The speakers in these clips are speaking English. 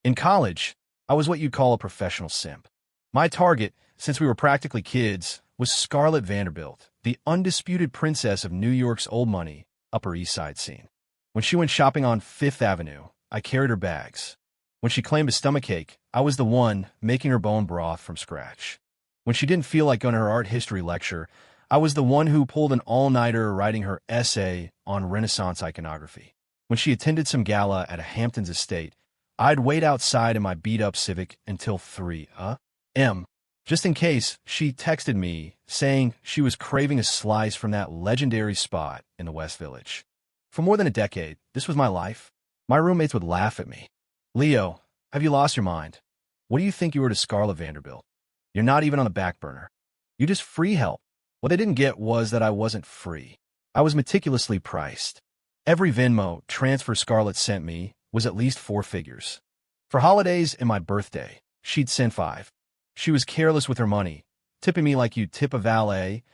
In college, I was what you'd call a professional simp. My target, since we were practically kids, was Scarlett Vanderbilt, the undisputed princess of New York's old money, Upper East Side scene. When she went shopping on Fifth Avenue, I carried her bags. When she claimed a stomachache, I was the one making her bone broth from scratch. When she didn't feel like going to her art history lecture, I was the one who pulled an all-nighter writing her essay on Renaissance iconography. When she attended some gala at a Hamptons estate, I'd wait outside in my beat-up Civic until 3 a.m. just in case she texted me saying she was craving a slice from that legendary spot in the West Village. For more than a decade, this was my life. My roommates would laugh at me. "Leo, have you lost your mind? What do you think you were to Scarlett Vanderbilt? You're not even on the back burner. You just free help." What they didn't get was that I wasn't free. I was meticulously priced. Every Venmo transfer Scarlett sent me was at least 4 figures. For holidays and my birthday, she'd send 5. She was careless with her money, tipping me like you'd tip a valet,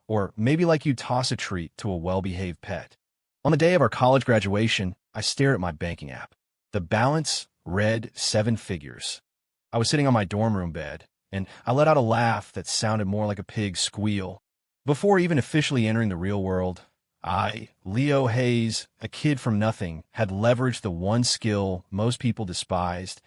or maybe like you'd toss a treat to a well-behaved pet. On the day of our college graduation, I stared at my banking app. The balance read 7 figures. I was sitting on my dorm room bed, and I let out a laugh that sounded more like a pig's squeal. Before even officially entering the real world, I, Leo Hayes, a kid from nothing, had leveraged the one skill most people despised,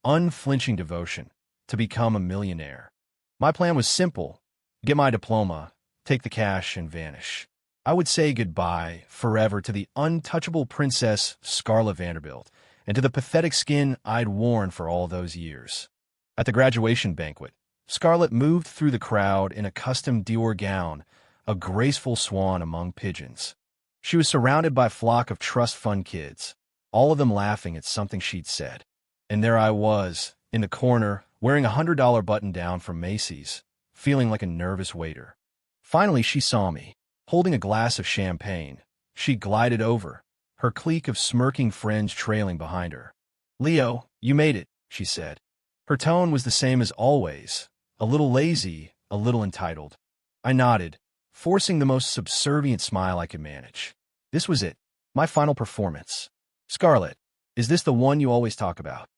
unflinching devotion, to become a millionaire. My plan was simple: get my diploma, take the cash, and vanish. I would say goodbye forever to the untouchable princess Scarlett Vanderbilt and to the pathetic skin I'd worn for all those years. At the graduation banquet, Scarlett moved through the crowd in a custom Dior gown, a graceful swan among pigeons. She was surrounded by a flock of trust fund kids, all of them laughing at something she'd said. And there I was, in the corner, wearing a $100 button-down from Macy's, feeling like a nervous waiter. Finally, she saw me, holding a glass of champagne. She glided over, her clique of smirking friends trailing behind her. "Leo, you made it," she said. Her tone was the same as always, a little lazy, a little entitled. I nodded, forcing the most subservient smile I could manage. This was it, my final performance. "Scarlett, is this the one you always talk about?"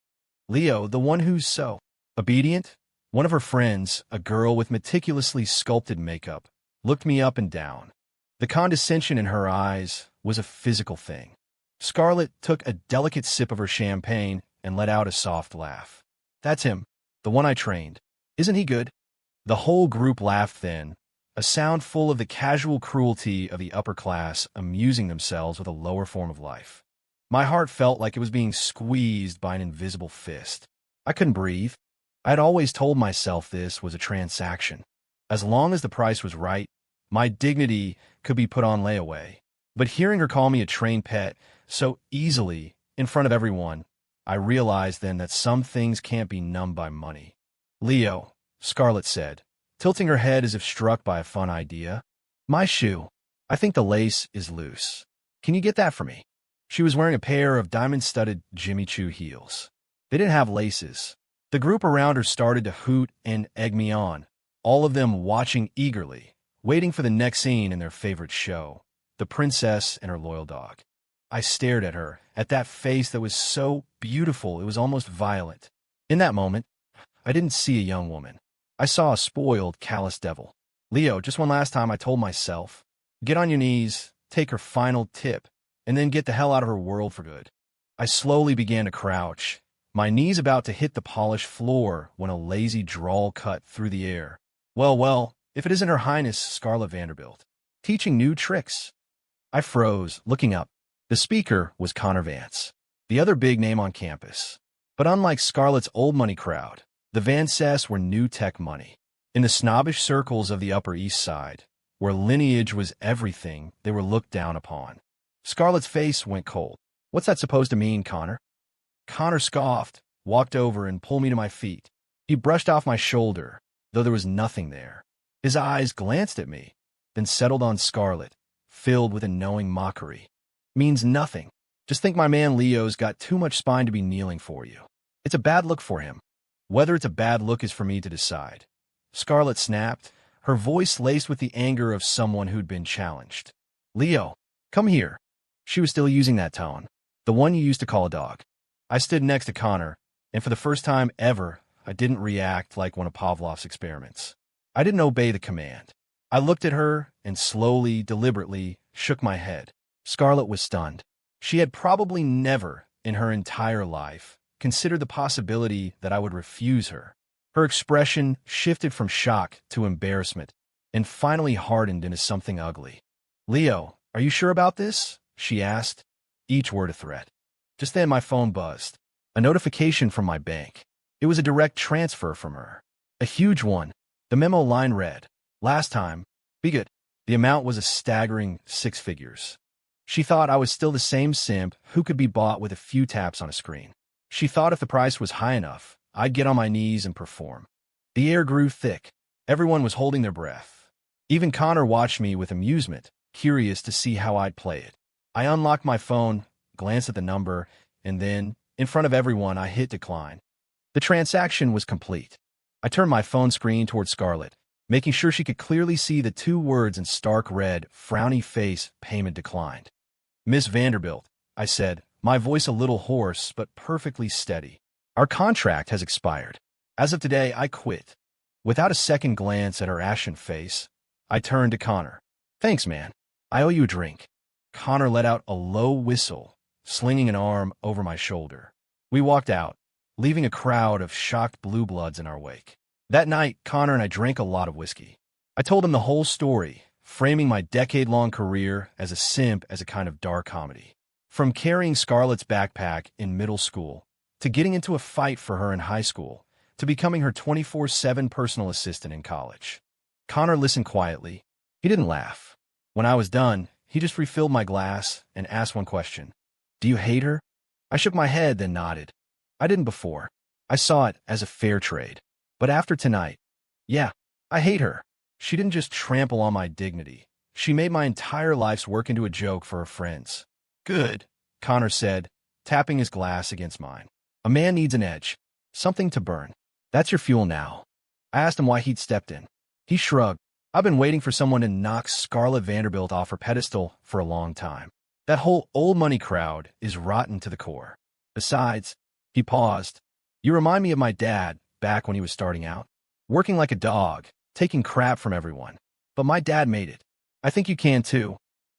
"Leo, the one who's so obedient?" One of her friends, a girl with meticulously sculpted makeup, looked me up and down. The condescension in her eyes was a physical thing. Scarlett took a delicate sip of her champagne and let out a soft laugh. "That's him, the one I trained. Isn't he good?" The whole group laughed then, a sound full of the casual cruelty of the upper class amusing themselves with a lower form of life. My heart felt like it was being squeezed by an invisible fist. I couldn't breathe. I had always told myself this was a transaction. As long as the price was right, my dignity could be put on layaway. But hearing her call me a trained pet so easily in front of everyone, I realized then that some things can't be numbed by money. "Leo," Scarlett said, tilting her head as if struck by a fun idea. "My shoe. I think the lace is loose. Can you get that for me?" She was wearing a pair of diamond-studded Jimmy Choo heels. They didn't have laces. The group around her started to hoot and egg me on, all of them watching eagerly, waiting for the next scene in their favorite show, the princess and her loyal dog. I stared at her, at that face that was so beautiful it was almost violent. In that moment, I didn't see a young woman. I saw a spoiled, callous devil. "Leo, just one last time," I told myself. "Get on your knees, take her final tip, and then get the hell out of her world for good." I slowly began to crouch, my knees about to hit the polished floor when a lazy drawl cut through the air. Well, if it isn't Her Highness Scarlett Vanderbilt, teaching new tricks." I froze, looking up. The speaker was Connor Vance, the other big name on campus. But unlike Scarlett's old money crowd, the Vances were new tech money. In the snobbish circles of the Upper East Side, where lineage was everything, they were looked down upon. Scarlett's face went cold. "What's that supposed to mean, Connor?" Connor scoffed, walked over, and pulled me to my feet. He brushed off my shoulder, though there was nothing there. His eyes glanced at me, then settled on Scarlett, filled with a knowing mockery. "Means nothing. Just think my man Leo's got too much spine to be kneeling for you. It's a bad look for him. Whether it's a bad look is for me to decide." Scarlett snapped, her voice laced with the anger of someone who'd been challenged. "Leo, come here." She was still using that tone, the one you used to call a dog. I stood next to Connor, And for the first time ever, I didn't react like one of Pavlov's experiments. I didn't obey the command. I looked at her and slowly, deliberately, shook my head. Scarlett was stunned. She had probably never, in her entire life, considered the possibility that I would refuse her. Her expression shifted from shock to embarrassment and finally hardened into something ugly. "Leo, are you sure about this?" she asked, each word a threat. Just then my phone buzzed. A notification from my bank. It was a direct transfer from her. A huge one. The memo line read, "Last time, be good." The amount was a staggering 6 figures. She thought I was still the same simp who could be bought with a few taps on a screen. She thought if the price was high enough, I'd get on my knees and perform. The air grew thick. Everyone was holding their breath. Even Connor watched me with amusement, curious to see how I'd play it. I unlocked my phone, glanced at the number, and then, in front of everyone, I hit decline. The transaction was complete. I turned my phone screen toward Scarlett, making sure she could clearly see the 2 words in stark red, frowny face, "Payment declined." "Miss Vanderbilt," I said, my voice a little hoarse but perfectly steady. "Our contract has expired. As of today, I quit." Without a second glance at her ashen face, I turned to Connor. "Thanks, man. I owe you a drink." Connor let out a low whistle, slinging an arm over my shoulder. We walked out, leaving a crowd of shocked blue bloods in our wake. That night, Connor and I drank a lot of whiskey. I told him the whole story, framing my decade-long career as a simp as a kind of dark comedy. From carrying Scarlett's backpack in middle school, to getting into a fight for her in high school, to becoming her 24/7 personal assistant in college. Connor listened quietly. He didn't laugh. When I was done, he just refilled my glass and asked one question. "Do you hate her?" I shook my head, then nodded. I didn't before. I saw it as a fair trade. But after tonight, yeah, I hate her. She didn't just trample on my dignity. She made my entire life's work into a joke for her friends. "Good," Connor said, tapping his glass against mine. "A man needs an edge. Something to burn. That's your fuel now." I asked him why he'd stepped in. He shrugged. "I've been waiting for someone to knock Scarlett Vanderbilt off her pedestal for a long time. That whole old money crowd is rotten to the core. Besides," he paused, "you remind me of my dad back when he was starting out. Working like a dog, taking crap from everyone. But my dad made it. I think you can too."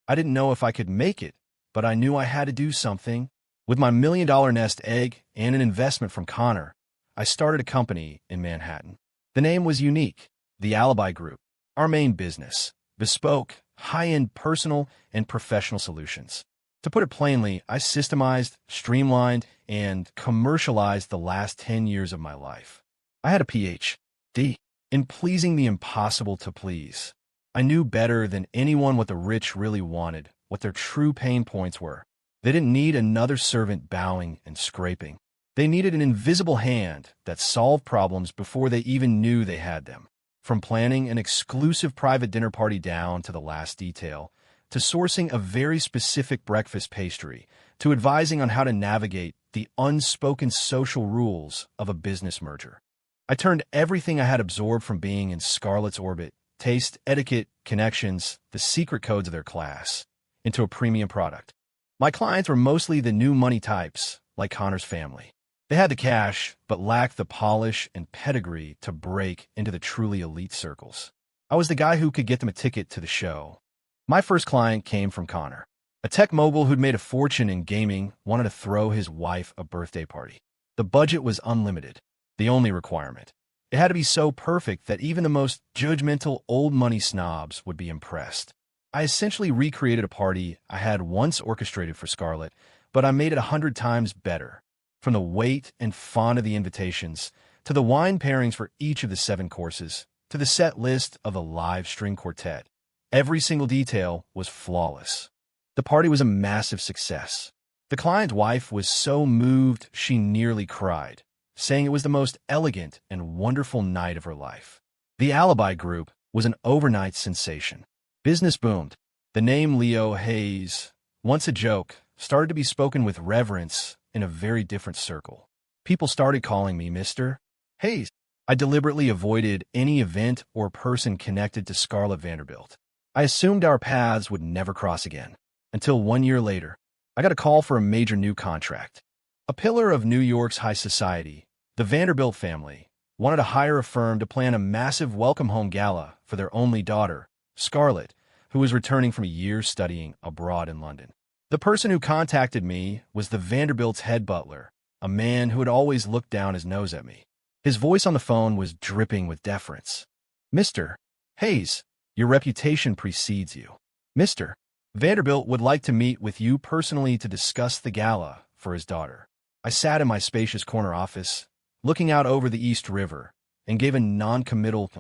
I didn't know if I could make it, but I knew I had to do something. With my $1 million nest egg and an investment from Connor, I started a company in Manhattan. The name was unique, the Alibi Group. Our main business, bespoke, high-end personal and professional solutions. To put it plainly, I systemized, streamlined, and commercialized the last 10 years of my life. I had a Ph.D. in pleasing the impossible to please. I knew better than anyone what the rich really wanted, what their true pain points were. They didn't need another servant bowing and scraping. They needed an invisible hand that solved problems before they even knew they had them. From planning an exclusive private dinner party down to the last detail, to sourcing a very specific breakfast pastry, to advising on how to navigate the unspoken social rules of a business merger. I turned everything I had absorbed from being in Scarlett's orbit, taste, etiquette, connections, the secret codes of their class, into a premium product. My clients were mostly the new money types, like Connor's family. They had the cash, but lacked the polish and pedigree to break into the truly elite circles. I was the guy who could get them a ticket to the show. My first client came from Connor. A tech mogul who'd made a fortune in gaming wanted to throw his wife a birthday party. The budget was unlimited. The only requirement. It had to be so perfect that even the most judgmental old money snobs would be impressed. I essentially recreated a party I had once orchestrated for Scarlett, but I made it 100 times better. From the weight and font of the invitations, to the wine pairings for each of the 7 courses, to the set list of the live string quartet. Every single detail was flawless. The party was a massive success. The client's wife was so moved she nearly cried, saying it was the most elegant and wonderful night of her life. The Alibi Group was an overnight sensation. Business boomed. The name Leo Hayes, once a joke, started to be spoken with reverence in a very different circle. People started calling me Mr. Hayes. I deliberately avoided any event or person connected to Scarlett Vanderbilt. I assumed our paths would never cross again. Until 1 year later, I got a call for a major new contract. A pillar of New York's high society, the Vanderbilt family wanted to hire a firm to plan a massive welcome-home gala for their only daughter, Scarlett, who was returning from a year studying abroad in London. The person who contacted me was the Vanderbilt's head butler, a man who had always looked down his nose at me. His voice on the phone was dripping with deference. "Mr. Hayes, your reputation precedes you. Mr. Vanderbilt would like to meet with you personally to discuss the gala for his daughter." I sat in my spacious corner office, looking out over the East River, and gave a non-committal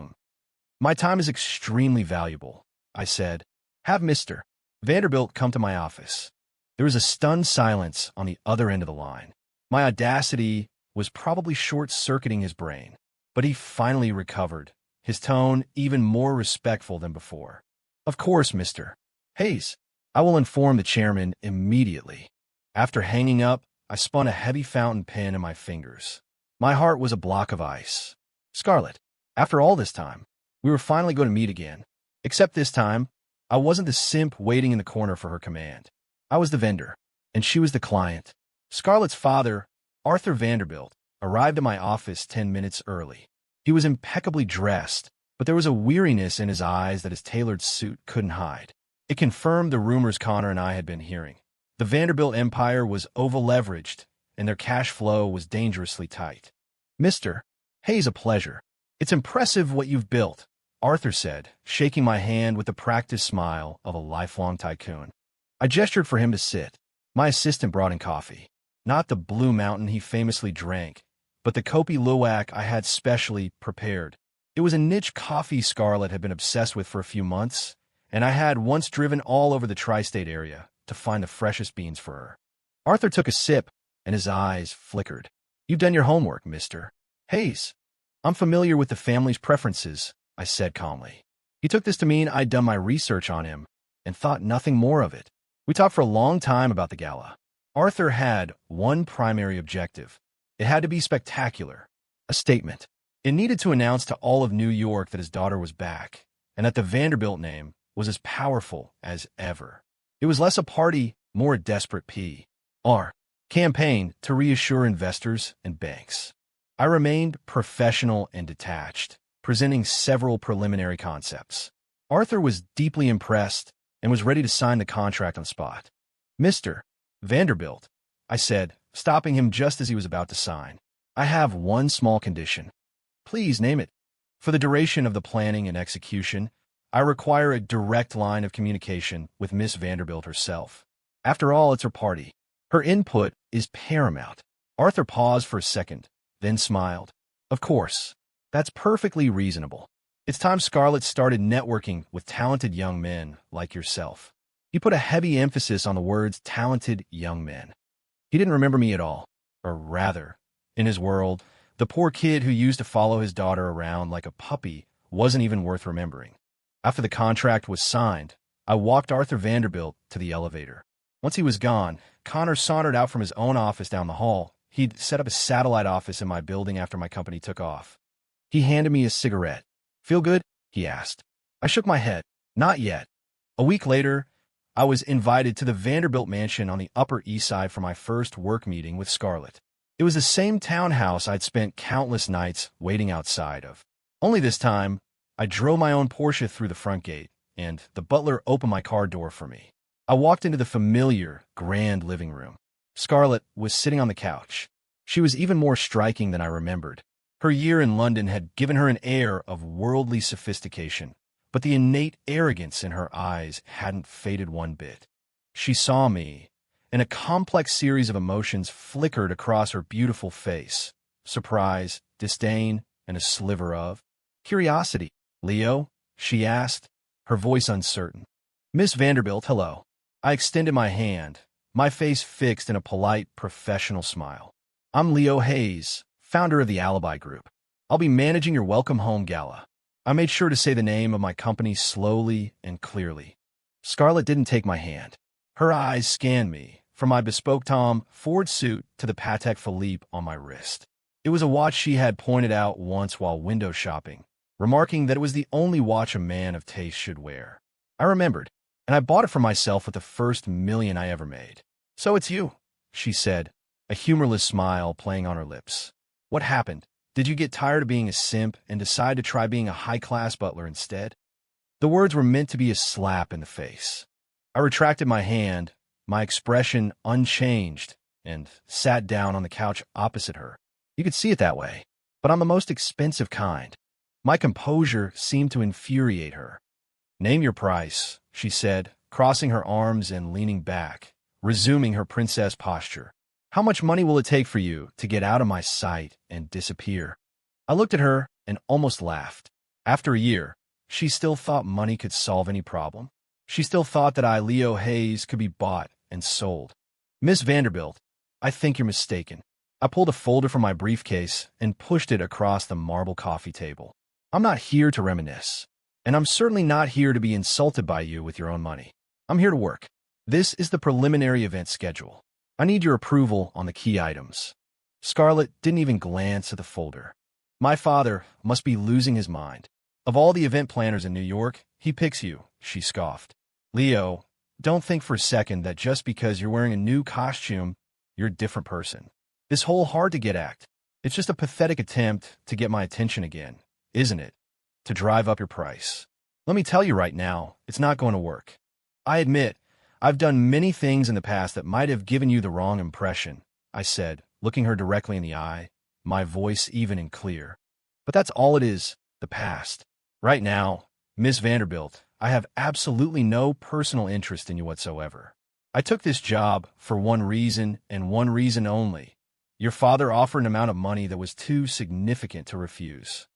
"My time is extremely valuable," I said. "Have Mr. Vanderbilt come to my office." There was a stunned silence on the other end of the line. My audacity was probably short-circuiting his brain, but he finally recovered, his tone even more respectful than before. "Of course, Mr. Hayes. I will inform the chairman immediately." After hanging up, I spun a heavy fountain pen in my fingers. My heart was a block of ice. Scarlett, after all this time, we were finally going to meet again. Except this time, I wasn't the simp waiting in the corner for her command. I was the vendor, and she was the client. Scarlett's father, Arthur Vanderbilt, arrived at my office 10 minutes early. He was impeccably dressed, but there was a weariness in his eyes that his tailored suit couldn't hide. It confirmed the rumors Connor and I had been hearing. The Vanderbilt empire was over-leveraged, and their cash flow was dangerously tight. "Mr. Hayes, a pleasure. It's impressive what you've built," Arthur said, shaking my hand with the practiced smile of a lifelong tycoon. I gestured for him to sit. My assistant brought in coffee. Not the Blue Mountain he famously drank, but the Kopi Luwak I had specially prepared. It was a niche coffee Scarlett had been obsessed with for a few months, and I had once driven all over the tri-state area to find the freshest beans for her. Arthur took a sip, and his eyes flickered. "You've done your homework, Mr. Hayes." "I'm familiar with the family's preferences," I said calmly. He took this to mean I'd done my research on him and thought nothing more of it. We talked for a long time about the gala. Arthur had one primary objective. It had to be spectacular. A statement. It needed to announce to all of New York that his daughter was back, and that the Vanderbilt name was as powerful as ever. It was less a party, more a desperate PR campaign to reassure investors and banks. I remained professional and detached, presenting several preliminary concepts. Arthur was deeply impressed and was ready to sign the contract on the spot. "Mr. Vanderbilt," I said, stopping him just as he was about to sign, "I have one small condition." "Please name it." "For the duration of the planning and execution, I require a direct line of communication with Miss Vanderbilt herself. After all, it's her party. Her input is paramount." Arthur paused for a second, then smiled. "Of course. That's perfectly reasonable. It's time Scarlett started networking with talented young men like yourself." He put a heavy emphasis on the words talented young men. He didn't remember me at all. Or rather, in his world, the poor kid who used to follow his daughter around like a puppy wasn't even worth remembering. After the contract was signed, I walked Arthur Vanderbilt to the elevator. Once he was gone, Connor sauntered out from his own office down the hall. He'd set up a satellite office in my building after my company took off. He handed me a cigarette. "Feel good?" he asked. I shook my head. "Not yet." A week later, I was invited to the Vanderbilt mansion on the Upper East Side for my first work meeting with Scarlett. It was the same townhouse I'd spent countless nights waiting outside of. Only this time, I drove my own Porsche through the front gate, and the butler opened my car door for me. I walked into the familiar, grand living room. Scarlett was sitting on the couch. She was even more striking than I remembered. Her year in London had given her an air of worldly sophistication, but the innate arrogance in her eyes hadn't faded one bit. She saw me, and a complex series of emotions flickered across her beautiful face: surprise, disdain, and a sliver of curiosity. "Leo?" she asked, her voice uncertain. "Miss Vanderbilt, hello." I extended my hand, my face fixed in a polite, professional smile. "I'm Leo Hayes, founder of the Alibi Group. I'll be managing your welcome home gala." I made sure to say the name of my company slowly and clearly. Scarlett didn't take my hand. Her eyes scanned me, from my bespoke Tom Ford suit to the Patek Philippe on my wrist. It was a watch she had pointed out once while window shopping, remarking that it was the only watch a man of taste should wear. I remembered, and I bought it for myself with the first million I ever made. "So it's you," she said, a humorless smile playing on her lips. What happened? Did you get tired of being a simp and decide to try being a high-class butler instead? The words were meant to be a slap in the face. I retracted my hand, my expression unchanged, and sat down on the couch opposite her. You could see it that way, but I'm the most expensive kind. My composure seemed to infuriate her. Name your price, she said, crossing her arms and leaning back, resuming her princess posture. How much money will it take for you to get out of my sight and disappear? I looked at her and almost laughed. After a year, she still thought money could solve any problem. She still thought that Leo Hayes could be bought and sold. Miss Vanderbilt, I think you're mistaken. I pulled a folder from my briefcase and pushed it across the marble coffee table. I'm not here to reminisce, and I'm certainly not here to be insulted by you with your own money. I'm here to work. This is the preliminary event schedule. I need your approval on the key items. Scarlett didn't even glance at the folder. My father must be losing his mind. Of all the event planners in New York, he picks you, she scoffed. Leo, don't think for a second that just because you're wearing a new costume, you're a different person. This whole hard-to-get act, it's just a pathetic attempt to get my attention again, isn't it? To drive up your price. Let me tell you right now, it's not going to work. I admit, I've done many things in the past that might have given you the wrong impression, I said, looking her directly in the eye, my voice even and clear. But that's all it is, the past. Right now, Miss Vanderbilt, I have absolutely no personal interest in you whatsoever. I took this job for one reason and one reason only. Your father offered an amount of money that was too significant to refuse.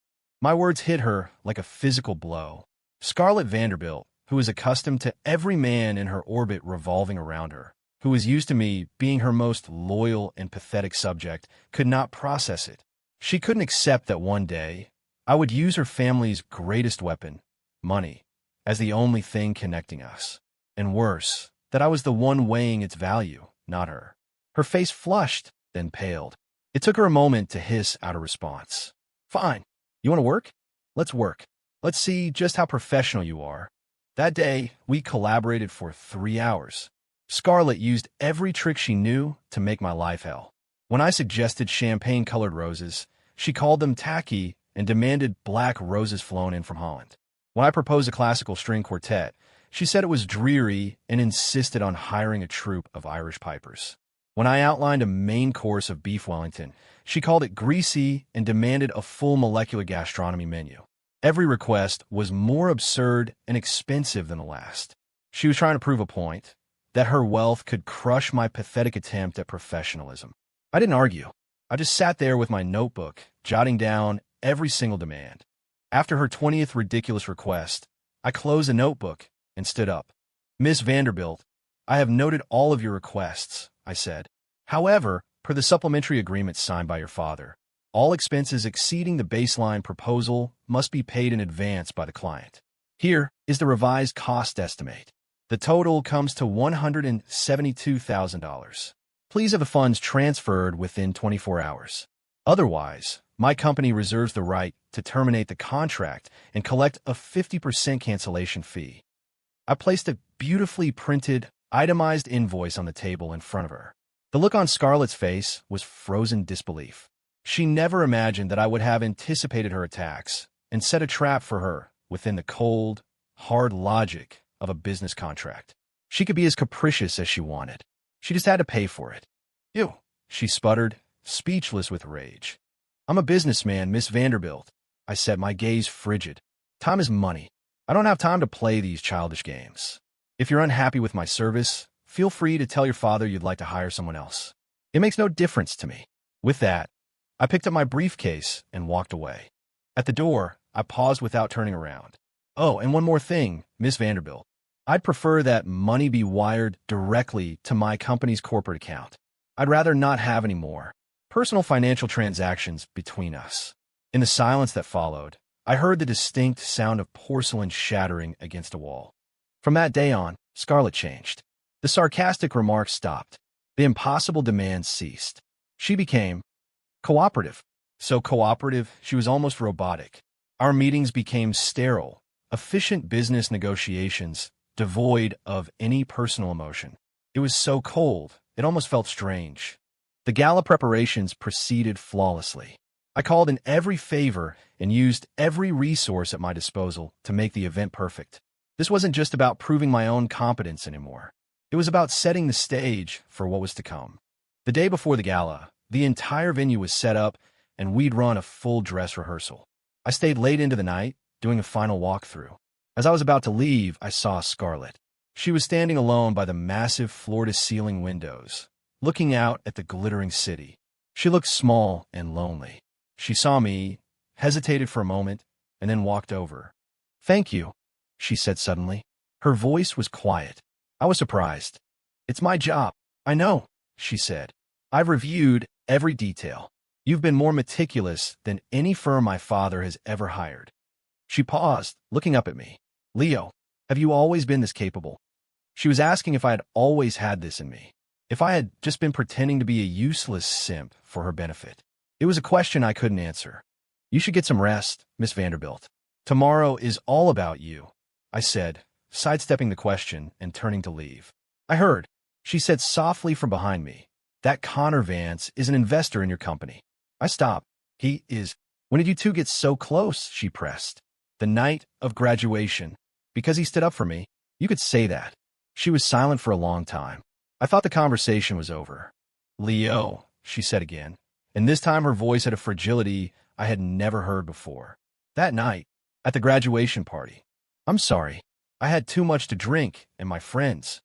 My words hit her like a physical blow. Scarlett Vanderbilt, who was accustomed to every man in her orbit revolving around her, who was used to me being her most loyal and pathetic subject, could not process it. She couldn't accept that one day I would use her family's greatest weapon, money, as the only thing connecting us. And worse, that I was the one weighing its value, not her. Her face flushed, then paled. It took her a moment to hiss out a response. Fine. You want to work? Let's work. Let's see just how professional you are. That day, we collaborated for 3 hours. Scarlett used every trick she knew to make my life hell. When I suggested champagne-colored roses, she called them tacky and demanded black roses flown in from Holland. When I proposed a classical string quartet, she said it was dreary and insisted on hiring a troupe of Irish pipers. When I outlined a main course of beef Wellington, she called it greasy and demanded a full molecular gastronomy menu. Every request was more absurd and expensive than the last. She was trying to prove a point, that her wealth could crush my pathetic attempt at professionalism. I didn't argue. I just sat there with my notebook, jotting down every single demand. After her 20th ridiculous request, I closed the notebook and stood up. Miss Vanderbilt, I have noted all of your requests, I said. However, per the supplementary agreement signed by your father, all expenses exceeding the baseline proposal must be paid in advance by the client. Here is the revised cost estimate. The total comes to $172,000. Please have the funds transferred within 24 hours. Otherwise, my company reserves the right to terminate the contract and collect a 50% cancellation fee. I placed a beautifully printed, itemized invoice on the table in front of her. The look on Scarlett's face was frozen disbelief. She never imagined that I would have anticipated her attacks and set a trap for her within the cold, hard logic of a business contract. She could be as capricious as she wanted. She just had to pay for it. You, she sputtered, speechless with rage. I'm a businessman, Miss Vanderbilt. I said, my gaze frigid. Time is money. I don't have time to play these childish games. If you're unhappy with my service, feel free to tell your father you'd like to hire someone else. It makes no difference to me. With that, I picked up my briefcase and walked away. At the door, I paused without turning around. Oh, and one more thing, Miss Vanderbilt. I'd prefer that money be wired directly to my company's corporate account. I'd rather not have any more personal financial transactions between us. In the silence that followed, I heard the distinct sound of porcelain shattering against a wall. From that day on, Scarlett changed. The sarcastic remarks stopped. The impossible demands ceased. She became cooperative. So cooperative, she was almost robotic. Our meetings became sterile, efficient business negotiations, devoid of any personal emotion. It was so cold, it almost felt strange. The gala preparations proceeded flawlessly. I called in every favor and used every resource at my disposal to make the event perfect. This wasn't just about proving my own competence anymore. It was about setting the stage for what was to come. The day before the gala, the entire venue was set up and we'd run a full dress rehearsal. I stayed late into the night, doing a final walkthrough. As I was about to leave, I saw Scarlett. She was standing alone by the massive floor-to-ceiling windows, looking out at the glittering city. She looked small and lonely. She saw me, hesitated for a moment, and then walked over. "Thank you," she said suddenly. Her voice was quiet. I was surprised. "It's my job." "I know," she said. "I've reviewed every detail. You've been more meticulous than any firm my father has ever hired." She paused, looking up at me. "Leo, have you always been this capable?" She was asking if I had always had this in me, if I had just been pretending to be a useless simp for her benefit. It was a question I couldn't answer. "You should get some rest, Miss Vanderbilt. Tomorrow is all about you," I said, sidestepping the question and turning to leave. "I heard," she said softly from behind me, "that Connor Vance is an investor in your company." I stopped. "He is." "When did you two get so close?" she pressed. "The night of graduation. Because he stood up for me." "You could say that." She was silent for a long time. I thought the conversation was over. "Leo," she said again, and this time her voice had a fragility I had never heard before. "That night, at the graduation party. I'm sorry. I had too much to drink and my friends.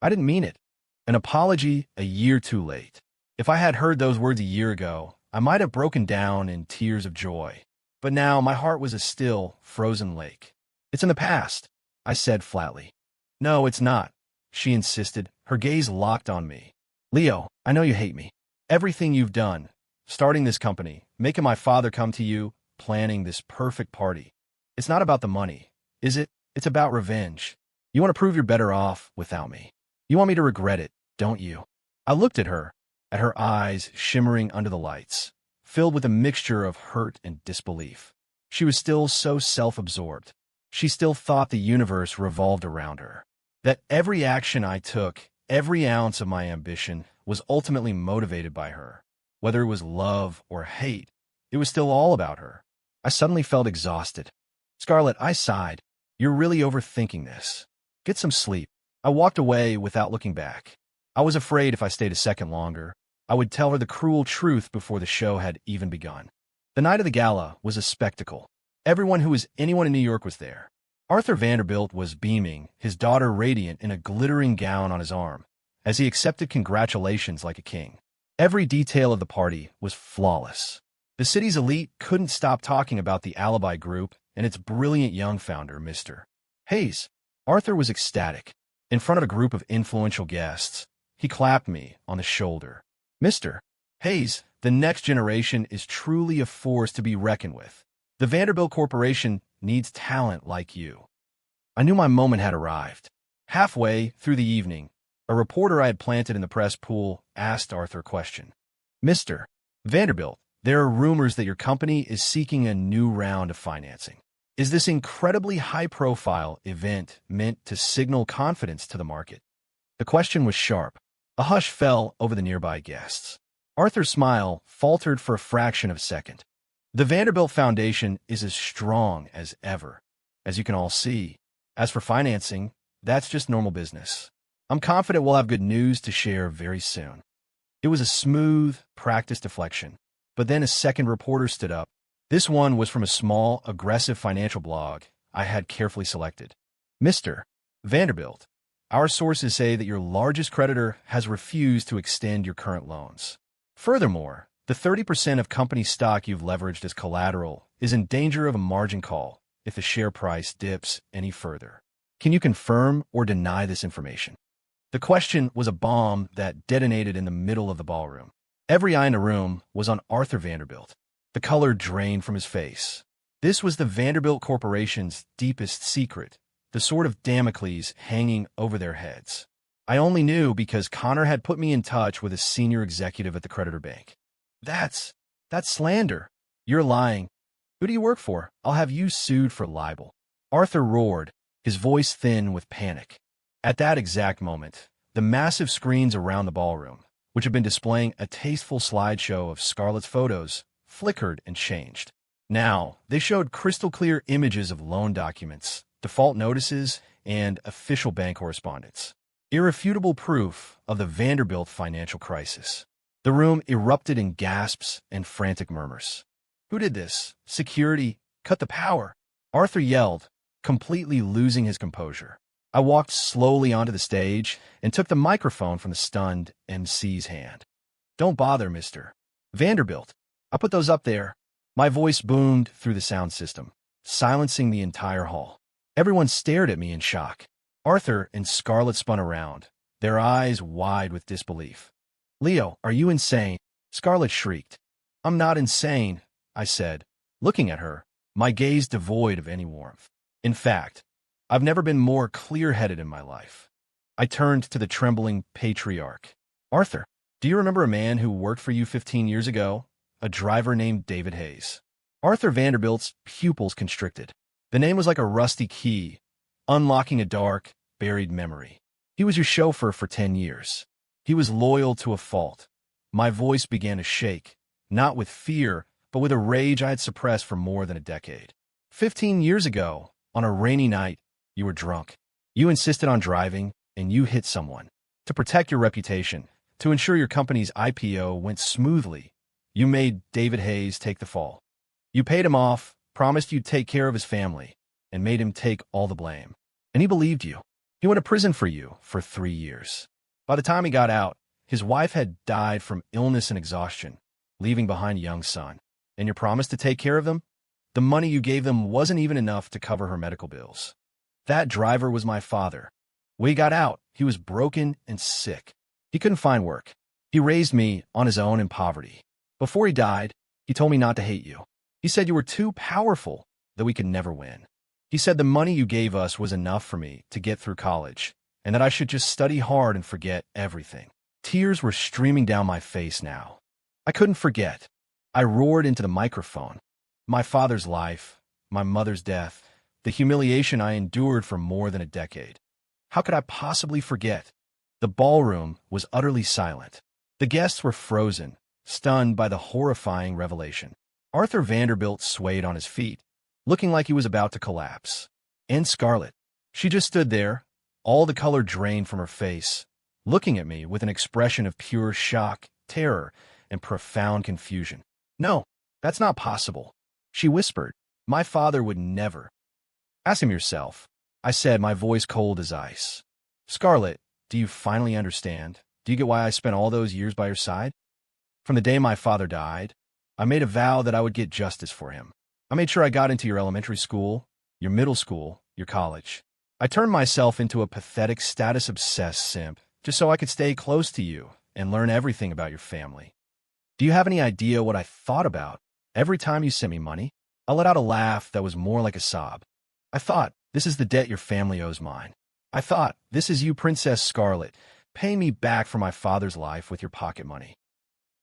I didn't mean it. An apology a year too late. If I had heard those words a year ago, I might have broken down in tears of joy. But now my heart was a still, frozen lake. It's in the past," I said flatly. "No, it's not," she insisted, her gaze locked on me. "Leo, I know you hate me. Everything you've done, starting this company, making my father come to you, planning this perfect party. It's not about the money, is it? It's about revenge. You want to prove you're better off without me. You want me to regret it, don't you?" I looked at her eyes shimmering under the lights, filled with a mixture of hurt and disbelief. She was still so self-absorbed. She still thought the universe revolved around her. That every action I took, every ounce of my ambition, was ultimately motivated by her. Whether it was love or hate, it was still all about her. I suddenly felt exhausted. "Scarlett," I sighed, "you're really overthinking this. Get some sleep." I walked away without looking back. I was afraid if I stayed a second longer, I would tell her the cruel truth before the show had even begun. The night of the gala was a spectacle. Everyone who was anyone in New York was there. Arthur Vanderbilt was beaming, his daughter radiant in a glittering gown on his arm, as he accepted congratulations like a king. Every detail of the party was flawless. The city's elite couldn't stop talking about the Alibi group and its brilliant young founder, Mr. Hayes. Arthur was ecstatic. In front of a group of influential guests, he clapped me on the shoulder. "Mr. Hayes, the next generation is truly a force to be reckoned with. The Vanderbilt Corporation needs talent like you." I knew my moment had arrived. Halfway through the evening, a reporter I had planted in the press pool asked Arthur a question. "Mr. Vanderbilt, there are rumors that your company is seeking a new round of financing. Is this incredibly high-profile event meant to signal confidence to the market?" The question was sharp. A hush fell over the nearby guests. Arthur's smile faltered for a fraction of a second. "The Vanderbilt Foundation is as strong as ever, as you can all see. As for financing, that's just normal business. I'm confident we'll have good news to share very soon." It was a smooth, practiced deflection. But then a second reporter stood up. This one was from a small, aggressive financial blog I had carefully selected. "Mr. Vanderbilt, our sources say that your largest creditor has refused to extend your current loans. Furthermore, the 30% of company stock you've leveraged as collateral is in danger of a margin call if the share price dips any further. Can you confirm or deny this information?" The question was a bomb that detonated in the middle of the ballroom. Every eye in the room was on Arthur Vanderbilt. The color drained from his face. This was the Vanderbilt Corporation's deepest secret, the sword of Damocles hanging over their heads. I only knew because Connor had put me in touch with a senior executive at the creditor bank. That's slander. You're lying. Who do you work for? I'll have you sued for libel." Arthur roared, his voice thin with panic. At that exact moment, the massive screens around the ballroom, which had been displaying a tasteful slideshow of Scarlett's photos, flickered and changed. Now, they showed crystal-clear images of loan documents, default notices, and official bank correspondence. Irrefutable proof of the Vanderbilt financial crisis. The room erupted in gasps and frantic murmurs. "Who did this? Security, cut the power!" Arthur yelled, completely losing his composure. I walked slowly onto the stage and took the microphone from the stunned MC's hand. "Don't bother, Mr. Vanderbilt. I put those up there." My voice boomed through the sound system, silencing the entire hall. Everyone stared at me in shock. Arthur and Scarlett spun around, their eyes wide with disbelief. "Leo, are you insane?" Scarlett shrieked. "I'm not insane," I said, looking at her, my gaze devoid of any warmth. In fact, I've never been more clear-headed in my life. I turned to the trembling patriarch. "Arthur, do you remember a man who worked for you 15 years ago? A driver named David Hayes." Arthur Vanderbilt's pupils constricted. The name was like a rusty key, unlocking a dark, buried memory. "He was your chauffeur for 10 years. He was loyal to a fault." My voice began to shake, not with fear, but with a rage I had suppressed for more than a decade. 15 years ago, on a rainy night, you were drunk. You insisted on driving, and you hit someone. To protect your reputation, to ensure your company's IPO went smoothly, you made David Hayes take the fall. You paid him off, promised you'd take care of his family, and made him take all the blame. And he believed you. He went to prison for you for 3 years. By the time he got out, his wife had died from illness and exhaustion, leaving behind a young son. And your promise to take care of them? The money you gave them wasn't even enough to cover her medical bills. That driver was my father. When he got out, he was broken and sick. He couldn't find work. He raised me on his own in poverty. Before he died, he told me not to hate you. He said you were too powerful, that we could never win. He said the money you gave us was enough for me to get through college, and that I should just study hard and forget everything. Tears were streaming down my face now. I couldn't forget. I roared into the microphone. My father's life, my mother's death, the humiliation I endured for more than a decade. How could I possibly forget? The ballroom was utterly silent. The guests were frozen, stunned by the horrifying revelation. Arthur Vanderbilt swayed on his feet, looking like he was about to collapse. And Scarlett, she just stood there, all the color drained from her face, looking at me with an expression of pure shock, terror, and profound confusion. "No, that's not possible," she whispered. "My father would never." "Ask him yourself," I said, my voice cold as ice. "Scarlett, do you finally understand? Do you get why I spent all those years by your side? From the day my father died, I made a vow that I would get justice for him. I made sure I got into your elementary school, your middle school, your college. I turned myself into a pathetic, status-obsessed simp just so I could stay close to you and learn everything about your family. Do you have any idea what I thought about every time you sent me money?" I let out a laugh that was more like a sob. "I thought, this is the debt your family owes mine. I thought, this is you, Princess Scarlett, paying me back for my father's life with your pocket money.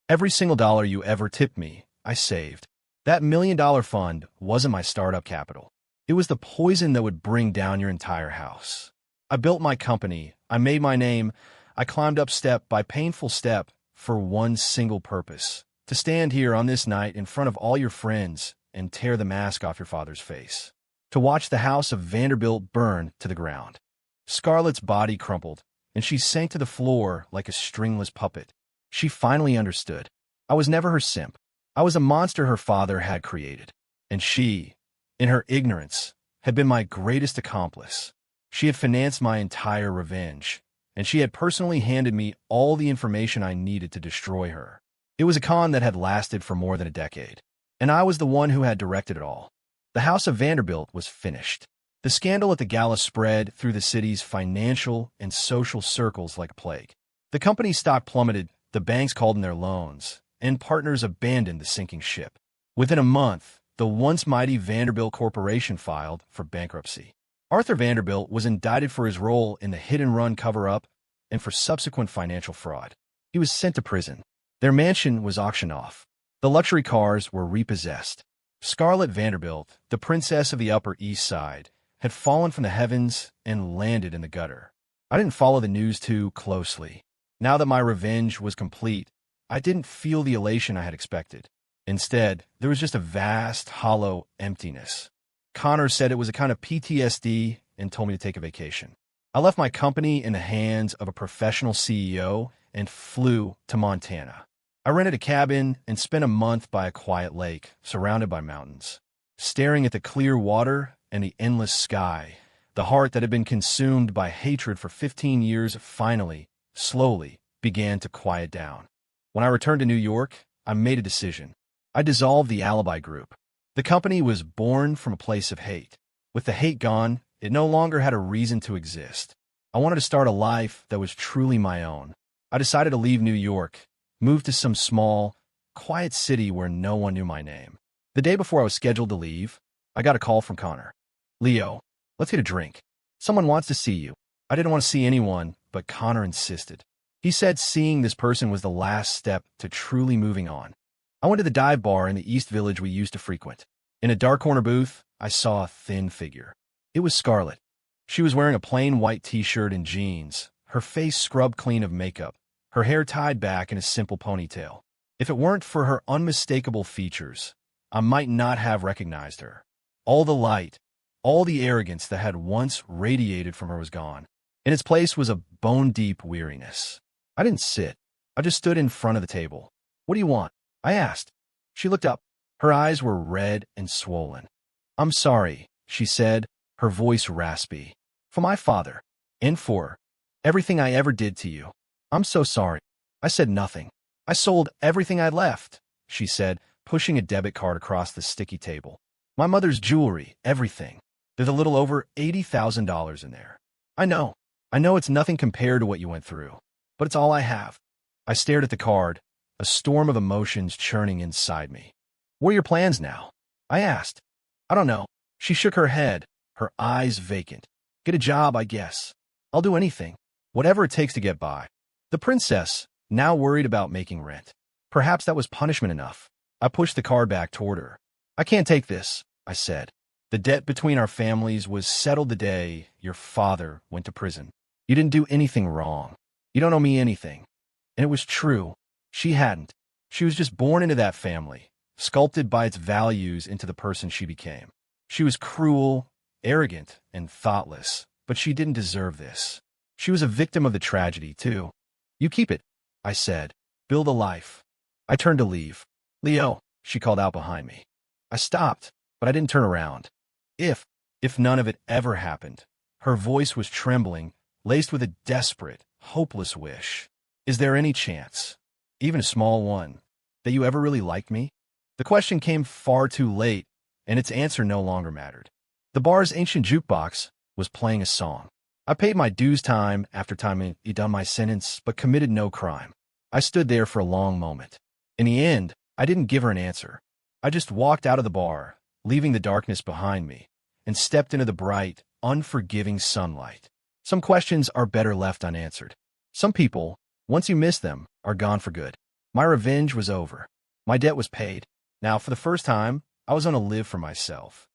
Every single dollar you ever tipped me, I saved. That $1 million fund wasn't my startup capital. It was the poison that would bring down your entire house. I built my company. I made my name. I climbed up step by painful step for one single purpose, to stand here on this night in front of all your friends and tear the mask off your father's face, to watch the house of Vanderbilt burn to the ground." Scarlett's body crumpled, and she sank to the floor like a stringless puppet. She finally understood. I was never her simp. I was a monster her father had created. And she, in her ignorance, had been my greatest accomplice. She had financed my entire revenge, and she had personally handed me all the information I needed to destroy her. It was a con that had lasted for more than a decade, and I was the one who had directed it all. The House of Vanderbilt was finished. The scandal at the gala spread through the city's financial and social circles like a plague. The company's stock plummeted, the banks called in their loans, and partners abandoned the sinking ship. Within a month, the once mighty Vanderbilt Corporation filed for bankruptcy. Arthur Vanderbilt was indicted for his role in the hit-and-run cover-up and for subsequent financial fraud. He was sent to prison. Their mansion was auctioned off. The luxury cars were repossessed. Scarlett Vanderbilt, the princess of the Upper East Side, had fallen from the heavens and landed in the gutter. I didn't follow the news too closely. Now that my revenge was complete, I didn't feel the elation I had expected. Instead, there was just a vast, hollow emptiness. Connor said it was a kind of PTSD and told me to take a vacation. I left my company in the hands of a professional CEO and flew to Montana. I rented a cabin and spent a month by a quiet lake, surrounded by mountains. Staring at the clear water and the endless sky, the heart that had been consumed by hatred for 15 years finally, slowly, began to quiet down. When I returned to New York, I made a decision. I dissolved the Alibi group. The company was born from a place of hate. With the hate gone, it no longer had a reason to exist. I wanted to start a life that was truly my own. I decided to leave New York, move to some small, quiet city where no one knew my name. The day before I was scheduled to leave, I got a call from Connor. "Leo, let's get a drink. Someone wants to see you." I didn't want to see anyone, but Connor insisted. He said seeing this person was the last step to truly moving on. I went to the dive bar in the East Village we used to frequent. In a dark corner booth, I saw a thin figure. It was Scarlett. She was wearing a plain white t-shirt and jeans, her face scrubbed clean of makeup, her hair tied back in a simple ponytail. If it weren't for her unmistakable features, I might not have recognized her. All the light, all the arrogance that had once radiated from her was gone. In its place was a bone-deep weariness. I didn't sit. I just stood in front of the table. "What do you want?" I asked. She looked up. Her eyes were red and swollen. "I'm sorry," she said, her voice raspy. "For my father, and for everything I ever did to you. I'm so sorry." I said nothing. "I sold everything I left," she said, pushing a debit card across the sticky table. "My mother's jewelry, everything. There's a little over $80,000 in there. I know it's nothing compared to what you went through, but it's all I have." I stared at the card, a storm of emotions churning inside me. "What are your plans now?" I asked. "I don't know." She shook her head, her eyes vacant. "Get a job, I guess. I'll do anything. Whatever it takes to get by." The princess, now worried about making rent. Perhaps that was punishment enough. I pushed the card back toward her. "I can't take this," I said. "The debt between our families was settled the day your father went to prison. You didn't do anything wrong. You don't owe me anything." And it was true. She hadn't. She was just born into that family, sculpted by its values into the person she became. She was cruel, arrogant, and thoughtless, but she didn't deserve this. She was a victim of the tragedy, too. "You keep it," I said. "Build a life." I turned to leave. "Leo," she called out behind me. I stopped, but I didn't turn around. If none of it ever happened, her voice was trembling, laced with a desperate, hopeless wish. "Is there any chance, even a small one, that you ever really liked me?" The question came far too late, and its answer no longer mattered. The bar's ancient jukebox was playing a song. I paid my dues time after time I'd done my sentence, but committed no crime. I stood there for a long moment. In the end, I didn't give her an answer. I just walked out of the bar, leaving the darkness behind me, and stepped into the bright, unforgiving sunlight. Some questions are better left unanswered. Some people, once you miss them, are gone for good. My revenge was over. My debt was paid. Now, for the first time, I was going to live for myself.